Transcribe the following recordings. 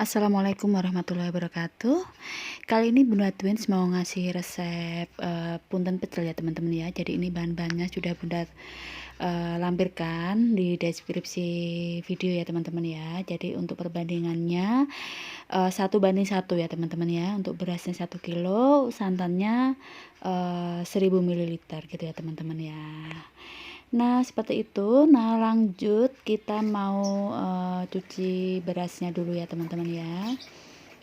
Assalamualaikum warahmatullahi wabarakatuh. Kali ini Bunda Twins mau ngasih resep punten pecel ya teman-teman ya. Jadi ini bahan-bahannya sudah Bunda lampirkan di deskripsi video ya teman-teman ya. Jadi untuk perbandingannya 1:1 ya teman-teman ya. Untuk berasnya 1 kilo, santannya 1000 ml gitu ya teman-teman ya. Nah seperti itu. Nah lanjut kita mau cuci berasnya dulu ya teman-teman ya.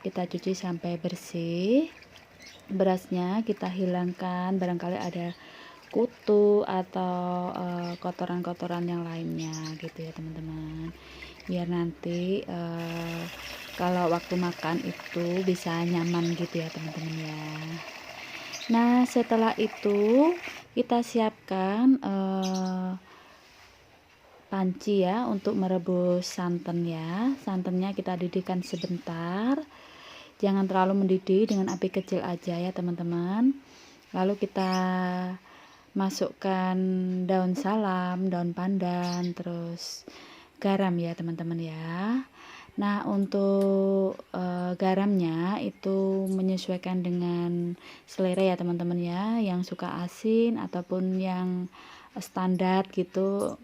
Kita cuci sampai bersih berasnya, kita hilangkan barangkali ada kutu atau kotoran-kotoran yang lainnya gitu ya teman-teman, biar nanti kalau waktu makan itu bisa nyaman gitu ya teman-teman ya. Nah setelah itu kita siapkan panci ya untuk merebus santan ya. Santannya kita didihkan sebentar, jangan terlalu mendidih, dengan api kecil aja ya teman-teman. Lalu kita masukkan daun salam, daun pandan, terus garam ya teman-teman ya. Nah untuk garamnya itu menyesuaikan dengan selera ya teman-teman ya, yang suka asin ataupun yang standar gitu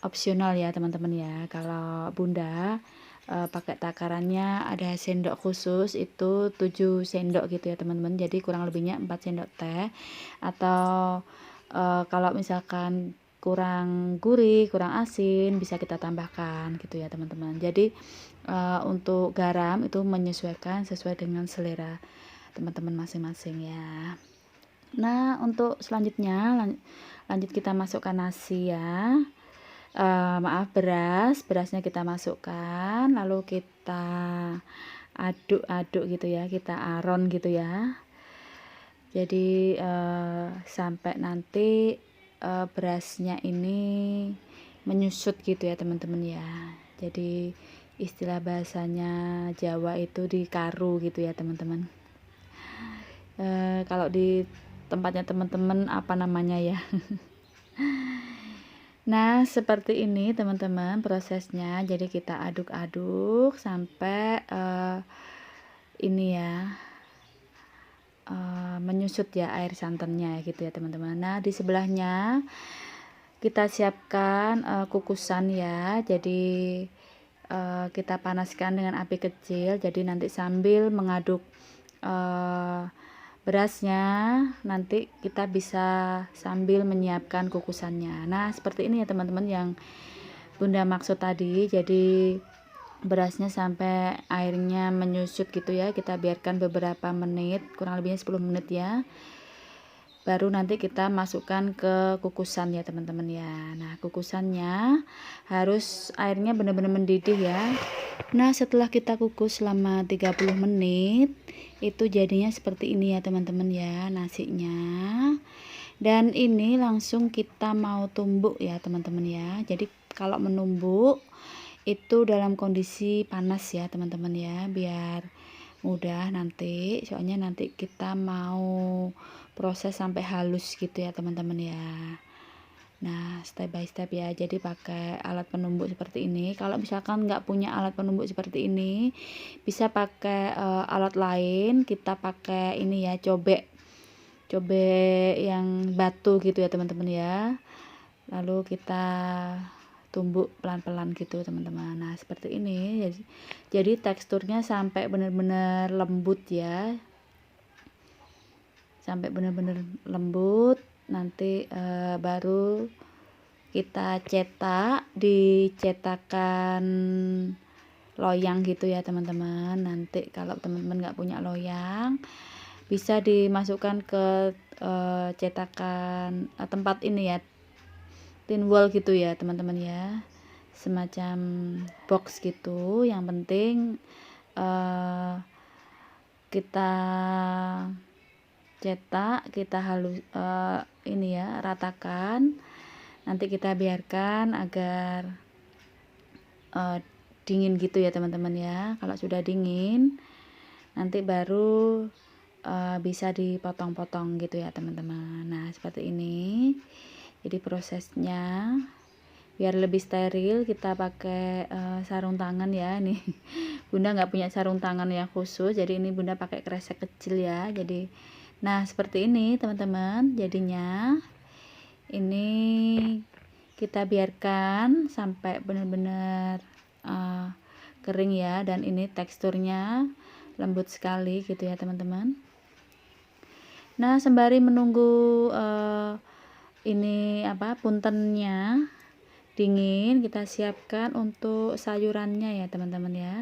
opsional ya teman-teman ya. Kalau Bunda pakai takarannya ada sendok khusus itu 7 sendok gitu ya teman-teman, jadi kurang lebihnya 4 sendok teh. Atau kalau misalkan kurang gurih, kurang asin, bisa kita tambahkan gitu ya teman-teman. Jadi untuk garam itu menyesuaikan sesuai dengan selera teman-teman masing-masing ya. Nah untuk selanjutnya lanjut kita masukkan nasi ya. Maaf, berasnya kita masukkan, lalu kita aduk-aduk gitu ya, kita aron gitu ya. Jadi sampai nanti berasnya ini menyusut gitu ya teman-teman ya. Jadi istilah bahasanya Jawa itu dikaru gitu ya teman-teman. Kalau di tempatnya teman-teman apa namanya ya. Nah seperti ini teman-teman prosesnya. Jadi kita aduk-aduk sampai ini ya menyusut ya air santannya gitu ya teman-teman. Nah di sebelahnya kita siapkan kukusan ya. Jadi kita panaskan dengan api kecil, jadi nanti sambil mengaduk berasnya nanti kita bisa sambil menyiapkan kukusannya. Nah seperti ini ya teman-teman yang Bunda maksud tadi. Jadi berasnya sampai airnya menyusut gitu ya, kita biarkan beberapa menit, kurang lebihnya 10 menit ya, baru nanti kita masukkan ke kukusan ya teman-teman ya. Nah kukusannya harus airnya benar-benar mendidih ya. Nah setelah kita kukus selama 30 menit itu jadinya seperti ini ya teman-teman ya nasinya. Dan ini langsung kita mau tumbuk ya teman-teman ya. Jadi kalau menumbuk itu dalam kondisi panas ya teman-teman ya, biar mudah nanti, soalnya nanti kita mau proses sampai halus gitu ya teman-teman ya. Nah step by step ya, jadi pakai alat penumbuk seperti ini. Kalau misalkan nggak punya alat penumbuk seperti ini, bisa pakai alat lain. Kita pakai ini ya, cobek yang batu gitu ya teman-teman ya, lalu kita tumbuk pelan-pelan gitu teman-teman. Nah seperti ini, jadi teksturnya sampai benar-benar lembut ya. sampai benar-benar lembut. Nanti baru kita cetak di cetakan loyang gitu ya teman-teman. Nanti kalau teman-teman nggak punya loyang, bisa dimasukkan ke cetakan tempat ini ya, tin wall gitu ya teman-teman ya, semacam box gitu. Yang penting kita cetak, kita halus ini ya, ratakan. Nanti kita biarkan agar dingin gitu ya teman-teman ya. Kalau sudah dingin, nanti baru bisa dipotong-potong gitu ya teman-teman. Nah seperti ini. Jadi prosesnya biar lebih steril, kita pakai sarung tangan ya. Nih Bunda nggak punya sarung tangan yang khusus, jadi ini Bunda pakai kresek kecil ya. Jadi nah seperti ini teman-teman. Jadinya ini kita biarkan sampai benar-benar kering ya, dan ini teksturnya lembut sekali gitu ya teman-teman. Nah sembari menunggu ini puntennya dingin, kita siapkan untuk sayurannya ya teman-teman ya.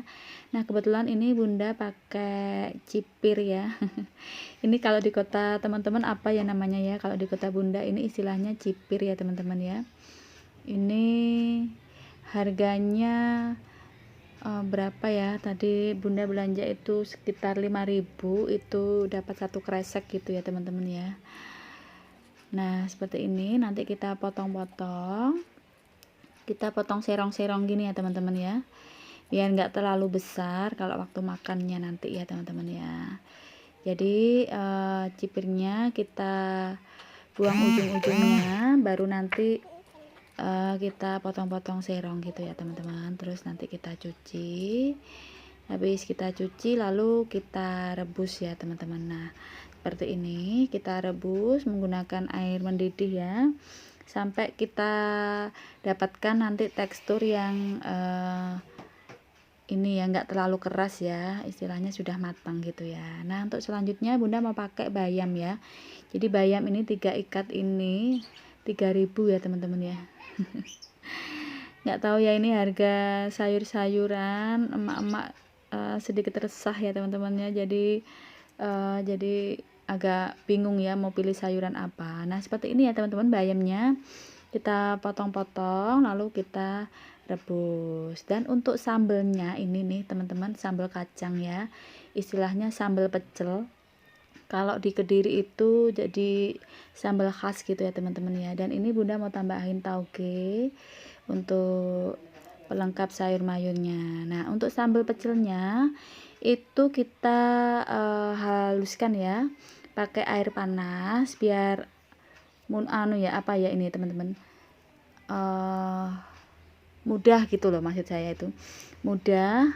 Nah kebetulan ini Bunda pakai cipir ya. Ini kalau di kota teman-teman apa ya namanya ya, kalau di kota Bunda ini istilahnya cipir ya teman-teman ya. Ini harganya berapa ya, tadi Bunda belanja itu sekitar 5.000, itu dapat satu kresek gitu ya teman-teman ya. Nah seperti ini, nanti kita potong-potong, kita potong serong-serong gini ya teman-teman ya, biar nggak terlalu besar kalau waktu makannya nanti ya teman-teman ya. Jadi cipirnya kita buang ujung-ujungnya, baru nanti kita potong-potong serong gitu ya teman-teman. Terus nanti kita cuci, habis kita cuci lalu kita rebus ya teman-teman. Nah seperti ini, kita rebus menggunakan air mendidih ya, sampai kita dapatkan nanti tekstur yang ini ya, nggak terlalu keras ya, istilahnya sudah matang gitu ya. Nah untuk selanjutnya Bunda mau pakai bayam ya. Jadi bayam ini 3 ikat ini 3.000 ya teman-teman ya. Nggak tahu ya, ini harga sayur-sayuran emak-emak sedikit resah ya teman-teman ya. Jadi agak bingung ya mau pilih sayuran apa. Nah seperti ini ya teman-teman, bayamnya kita potong-potong lalu kita rebus. Dan untuk sambelnya ini nih teman-teman, sambal kacang ya, istilahnya sambal pecel. Kalau di Kediri itu jadi sambal khas gitu ya teman-teman ya. Dan ini Bunda mau tambahin tauge untuk pelengkap sayur mayurnya. Nah untuk sambal pecelnya itu kita haluskan ya pakai air panas, biar ini teman-teman, mudah gitu loh, maksud saya itu mudah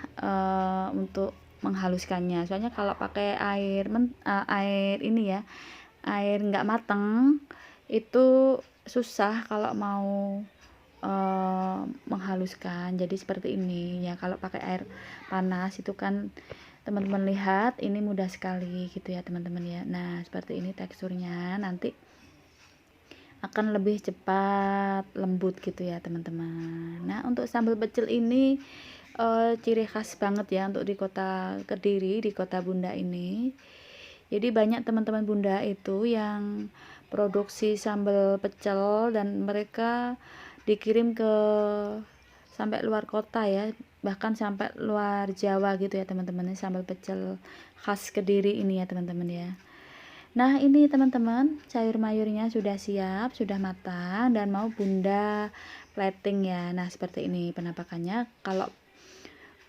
untuk menghaluskannya. Soalnya kalau pakai air ini ya, air nggak mateng, itu susah kalau mau menghaluskan. Jadi seperti ini ya, kalau pakai air panas itu kan teman-teman lihat ini mudah sekali gitu ya teman-teman ya. Nah seperti ini teksturnya, nanti akan lebih cepat lembut gitu ya teman-teman. Nah untuk sambal pecel ini ciri khas banget ya untuk di kota Kediri, di kota Bunda ini. Jadi banyak teman-teman Bunda itu yang produksi sambal pecel, dan mereka dikirim ke sampai luar kota ya, bahkan sampai luar Jawa gitu ya teman-teman. Sambal pecel khas Kediri ini ya teman-teman ya. Nah ini teman-teman, sayur mayurnya sudah siap, sudah matang, dan mau Bunda plating ya. Nah seperti ini penampakannya. Kalau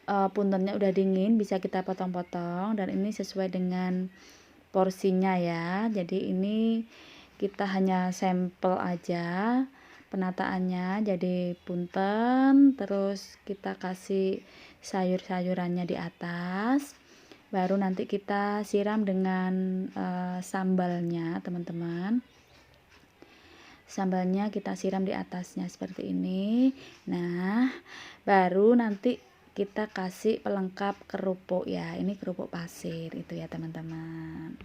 puntennya udah dingin, bisa kita potong-potong, dan ini sesuai dengan porsinya ya. Jadi ini kita hanya sampel aja penataannya. Jadi punten, terus kita kasih sayur-sayurannya di atas, baru nanti kita siram dengan sambalnya teman-teman. Sambalnya kita siram di atasnya seperti ini. Nah baru nanti kita kasih pelengkap kerupuk ya, ini kerupuk pasir itu ya teman-teman.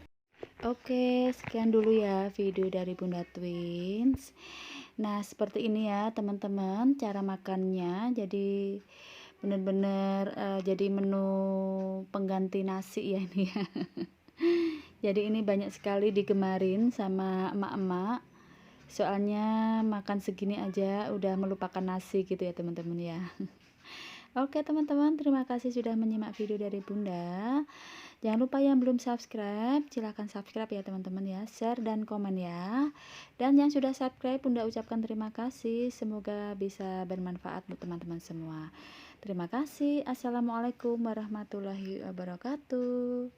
Oke, sekian dulu ya video dari Bunda Twins. Nah, seperti ini ya teman-teman cara makannya. Jadi bener-bener jadi menu pengganti nasi ya ini ya. Jadi ini banyak sekali digemarin sama emak-emak. Soalnya makan segini aja udah melupakan nasi gitu ya teman-teman ya. Oke teman-teman, terima kasih sudah menyimak video dari Bunda. Jangan lupa yang belum subscribe, silahkan subscribe ya teman-teman ya, share dan komen ya. Dan yang sudah subscribe, Bunda ucapkan terima kasih, semoga bisa bermanfaat buat teman-teman semua. Terima kasih. Assalamualaikum warahmatullahi wabarakatuh.